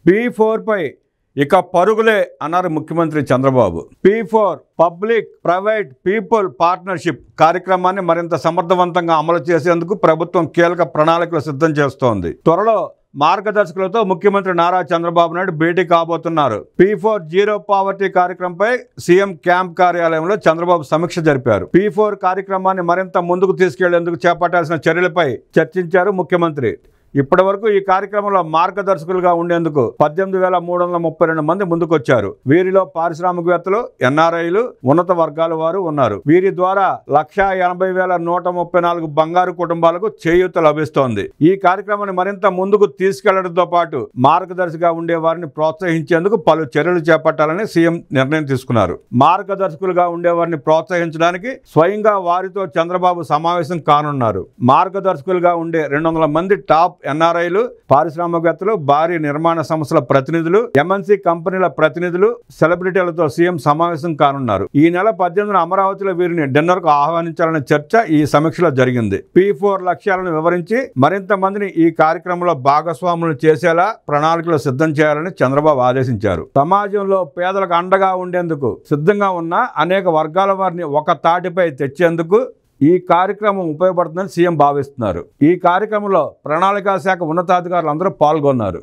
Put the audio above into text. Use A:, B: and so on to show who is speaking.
A: P4 పై ఇక పరుగులే అన్నారు ముఖ్యమంత్రి Chandrababu. P4 public private people partnership కార్యక్రమాన్ని మరింత సమర్థవంతంగా అమలు చేసేందుకు ప్రభుత్వం కీలక ప్రణాళికలు సిద్ధం చేస్తోంది. త్వరలో మార్గదర్శకులతో ముఖ్యమంత్రి నారా చంద్రబాబు నాయుడు భేటీ కాబోతున్నారు. P4 జీరో పావర్టీ కార్యక్రమంపై సీఎం క్యాంప్ కార్యాలయంలో చంద్రబాబు సమీక్ష జరిపారు. P4 కార్యక్రమాన్ని మరింత ముందుకు తీసుకెళ్లేందుకు చేపట్టాల్సిన చర్యలపై చర్చించారు ముఖ్యమంత్రి. ఇప్పటి వరకు ఈ కార్యక్రమంలో మార్గదర్శకులుగా ఉండేందుకు 18,332 మంది ముందుకొచ్చారు. వీరిలో పారిశ్రామికవేత్తలు, ఎన్ఆర్ఐలు, ఉన్నత వర్గాల వారు ఉన్నారు. వీరి ద్వారా 1,80,134 బంగారు కుటుంబాలకు చేయూత లభిస్తోంది. ఈ కార్యక్రమాన్ని మరింత ముందుకు తీసుకెళ్లడంతో పాటు మార్గదర్శిగా ఉండే వారిని ప్రోత్సహించేందుకు పలు చర్యలు చేపట్టాలని సీఎం నిర్ణయం తీసుకున్నారు. మార్గదర్శకులుగా ఉండేవారిని ప్రోత్సహించడానికి స్వయంగా వారితో చంద్రబాబు సమావేశం కానున్నారు. మార్గదర్శకులుగా ఉండే 200 మంది టాప్ ఎన్ఆర్ఐలు, పారిశ్రామికవేత్తలు, భారీ నిర్మాణ సంస్థల ప్రతినిధులు, ఎంఎన్సీ కంపెనీల ప్రతినిధులు, సెలబ్రిటీలతో సీఎం సమావేశం కానున్నారు. ఈ నెల 18న అమరావతిలో వీరిని డిన్నర్ కు ఆహ్వానించాలనే చర్చ ఈ సమీక్షలో జరిగింది. P4 లక్ష్యాలను వివరించి మరింత మందిని ఈ కార్యక్రమంలో భాగస్వాములు చేసేలా ప్రణాళికలు సిద్ధం చేయాలని చంద్రబాబు ఆదేశించారు. సమాజంలో పేదలకు అండగా ఉండేందుకు సిద్ధంగా ఉన్న అనేక వర్గాల వారిని ఒక తాటిపై తెచ్చేందుకు ఈ కార్యక్రమం ఉపయోగపడుతుందని సీఎం భావిస్తున్నారు. ఈ కార్యక్రమంలో ప్రణాళికా శాఖ ఉన్నతాధికారులు అందరూ పాల్గొన్నారు.